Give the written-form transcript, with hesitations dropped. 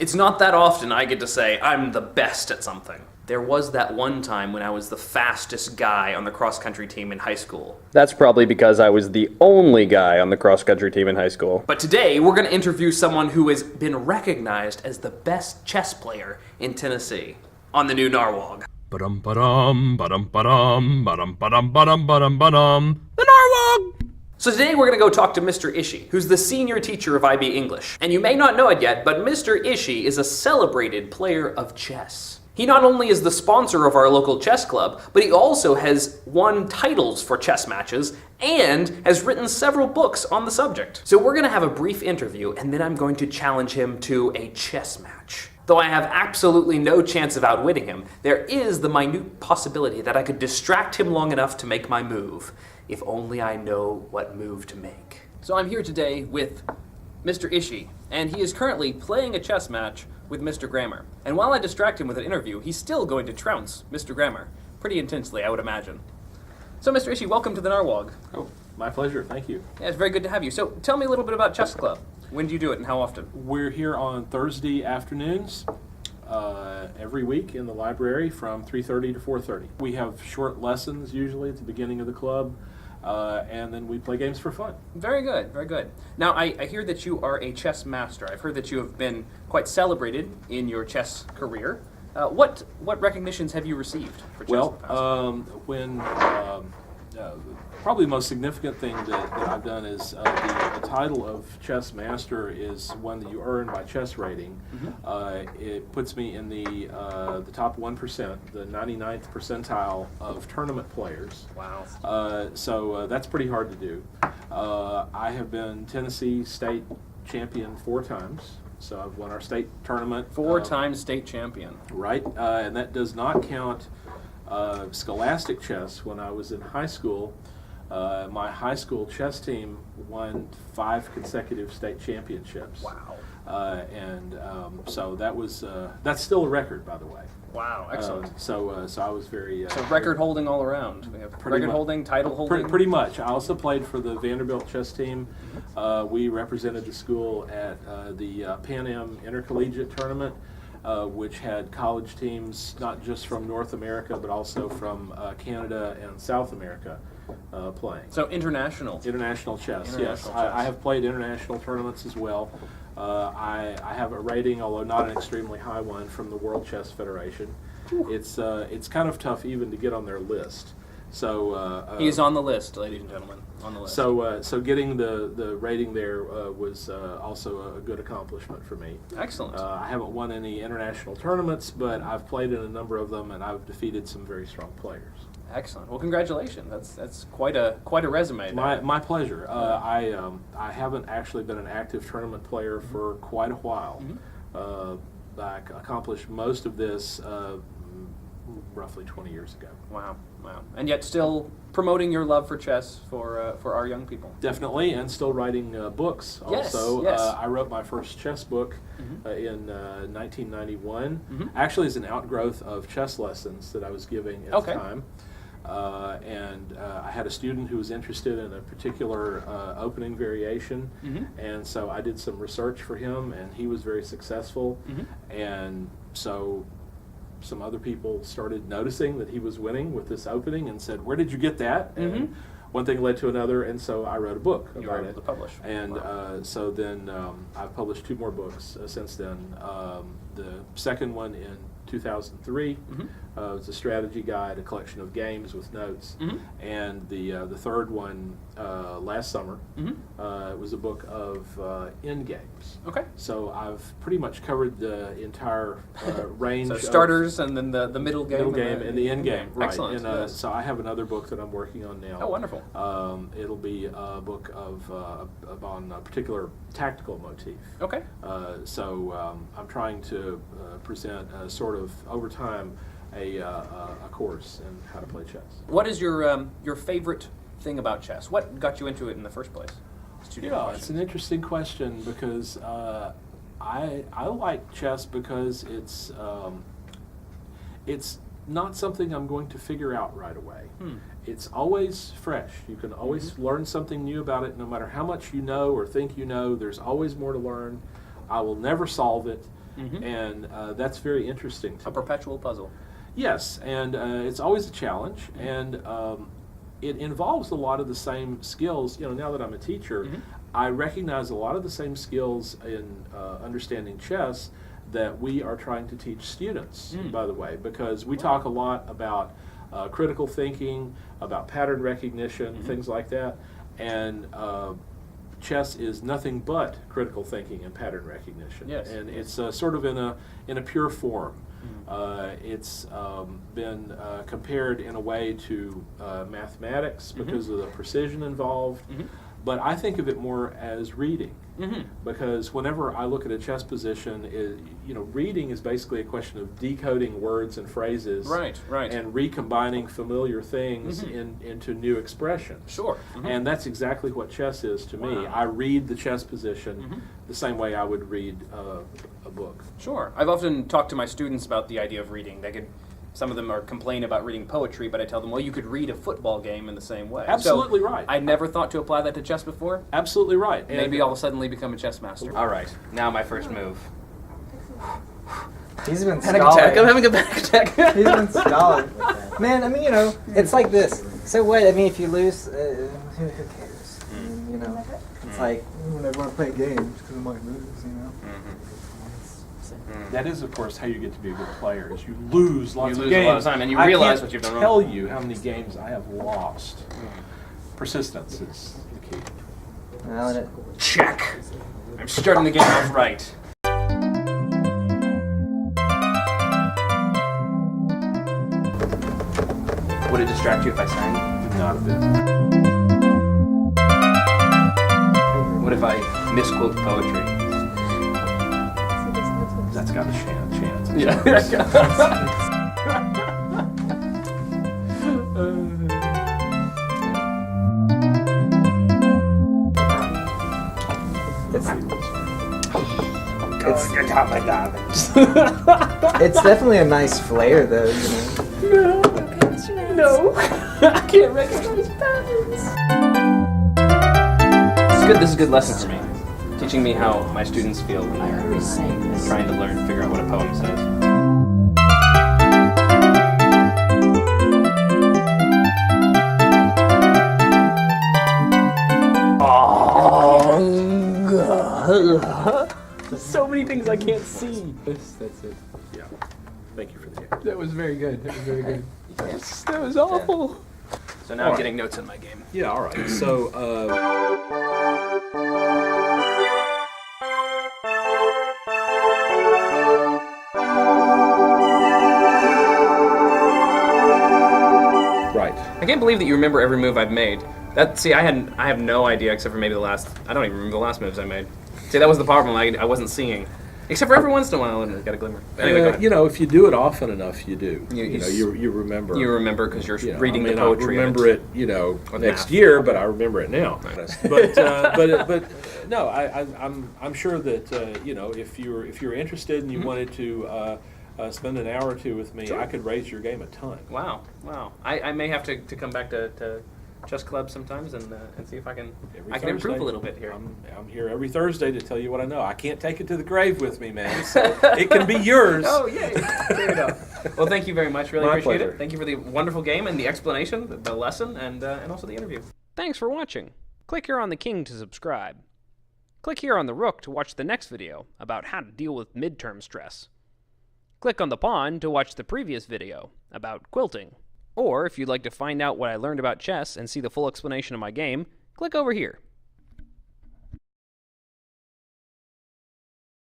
It's not that often I get to say I'm the best at something. There was that one time when I was the fastest guy on the cross-country team in high school. That's probably because I was the only guy on the cross-country team in high school. But today, we're going to interview someone who has been recognized as the best chess player in Tennessee on the new Narwhog. Ba-dum-ba-dum, ba-dum-ba-dum, ba-dum-ba-dum, ba-dum-ba-dum, ba-dum. The Narwhog! So today we're going to go talk to Mr. Ishee, who's the senior teacher of IB English. And you may not know it yet, but Mr. Ishee is a celebrated player of chess. He not only is the sponsor of our local chess club, but he also has won titles for chess matches and has written several books on the subject. So we're going to have a brief interview, and then I'm going to challenge him to a chess match. Though I have absolutely no chance of outwitting him, there is the minute possibility that I could distract him long enough to make my move. If only I know what move to make. So I'm here today with Mr. Ishee, and he is currently playing a chess match with Mr. Grammar. And while I distract him with an interview, he's still going to trounce Mr. Grammar. Pretty intensely, I would imagine. So Mr. Ishee, welcome to the Narwhog. Oh, my pleasure, thank you. Yeah, it's very good to have you. So tell me a little bit about Chess Club. When do you do it and how often? We're here on Thursday afternoons every week in the library from 3:30 to 4:30. We have short lessons usually at the beginning of the club, and then we play games for fun. Very good, very good. Now, I hear that you are a chess master. I've heard that you have been quite celebrated in your chess career. What recognitions have you received for chess? Well, probably the most significant thing that I've done is the title of Chessmaster is one that you earn by chess rating. Mm-hmm. It puts me in the top 1%, the 99th percentile of tournament players. Wow. So that's pretty hard to do. I have been Tennessee state champion 4 times. So I've won our state tournament. 4 times state champion. Right, and that does not count scholastic chess. When I was in high school, my high school chess team won 5 consecutive state championships. Wow. So that was that's still a record, by the way. Wow, excellent. So I was very so record holding all around. We have record holding, title holding. Pretty much. I also played for the Vanderbilt chess team. We represented the school at the Pan Am Intercollegiate Tournament, which had college teams not just from North America but also from Canada and South America playing. So international chess. Yes, chess. I have played international tournaments as well. I have a rating, although not an extremely high one, from the World Chess Federation. It's kind of tough even to get on their list. So he's on the list, ladies and gentlemen, on the list. So getting the rating there was also a good accomplishment for me. Excellent. I haven't won any international tournaments, but I've played in a number of them, and I've defeated some very strong players. Excellent. Well, congratulations. That's quite a resume. My pleasure. I haven't actually been an active tournament player for quite a while. Mm-hmm. I accomplished most of this roughly 20 years ago. Wow. And yet still promoting your love for chess for our young people. Definitely, and still writing books also. Yes. I wrote my first chess book in 1991. Mm-hmm. Actually, as an outgrowth of chess lessons that I was giving at the time. I had a student who was interested in a particular opening variation, and so I did some research for him, and he was very successful. And so some other people started noticing that he was winning with this opening and said, "Where did you get that?" And one thing led to another, and so I wrote a book about it. You were able to publish. And so then I've published 2 more books since then. The second one in 2003 was a strategy guide, a collection of games with notes, and the third one last summer was a book of end games. Okay. So I've pretty much covered the entire range. So starters and then the middle game. And the end game. Right. Excellent. And so I have another book that I'm working on now. Oh, wonderful. It'll be a book on a particular tactical motif. Okay. So I'm trying to present sort of over time a course in how to play chess. What is your favorite thing about chess? What got you into it in the first place? It's an interesting question because I like chess because it's not something I'm going to figure out right away. It's always fresh. You can always learn something new about it, no matter how much you know or think you know. There's always more to learn. I will never solve it. and that's very interesting to A me. perpetual puzzle. Yes, and it's always a challenge, and it involves a lot of the same skills. You know, now that I'm a teacher, I recognize a lot of the same skills in understanding chess that we are trying to teach students, by the way, because we talk a lot about critical thinking, about pattern recognition, things like that, and chess is nothing but critical thinking and pattern recognition. Yes. And it's sort of in a pure form. It's been compared in a way to mathematics because of the precision involved, but I think of it more as reading. Because whenever I look at a chess position, reading is basically a question of decoding words and phrases, Right. and recombining familiar things into new expressions. Sure. And that's exactly what chess is to me. I read the chess position the same way I would read a book. Sure. I've often talked to my students about the idea of reading. Some of them are complain about reading poetry, but I tell them, well, you could read a football game in the same way. Absolutely So, right. I never thought to apply that to chess before. Absolutely right. And Maybe I'll suddenly become a chess master. All right, now my first move. He's been Panic attack. I'm stalling. having a panic attack. He's been stalling. Man, I mean, it's like this. So what? I mean, if you lose, who cares? It's like, I never want to play games because I might lose, that is, of course, how you get to be a good player. Is you lose lots You of lose a games. lot of time, and you realize I what you've can't done tell wrong. you how many games I have lost. Persistence is the key. Well, Check. I'm starting the game off right. Would it distract you if I sang? Not a bit. What if I misquote poetry? That's got a chance. it's definitely a nice flair, though. No, I can't recognize patterns. This is a good lesson for me. Teaching me how my students feel when they're trying to learn, figure out what a poem says. So many things I can't see. That's it. Yeah. Thank you for the game. That was very good. That was very good. Yes, that was awful. So now I'm getting notes in my game. Yeah, all right. So, right. I can't believe that you remember every move I've made. I have no idea except for maybe I don't even remember the last moves I made. See, that was the problem. I wasn't seeing. Except for every once in a while, and I got a glimmer. Anyway, go ahead. If you do it often enough, you do. You remember. You remember because you're You know, reading I mean, the poetry. I remember of it, next math. year, but I remember it now. But no, I'm sure that if you're interested and you wanted to spend an hour or two with me, I could raise your game a ton. Wow. I may have to come back to chess club sometimes and see if I can improve Thursday. a little bit here. I'm here every Thursday to tell you what I know. I can't take it to the grave with me, man. So it can be yours. Oh, yay. There you go. Well, thank you very much. Really My appreciate pleasure. it. Thank you for the wonderful game and the explanation, the lesson, and also the interview. Thanks for watching. Click here on the king to subscribe. Click here on the rook to watch the next video about how to deal with midterm stress. Click on the pawn to watch the previous video about quilting. Or if you'd like to find out what I learned about chess and see the full explanation of my game, click over here.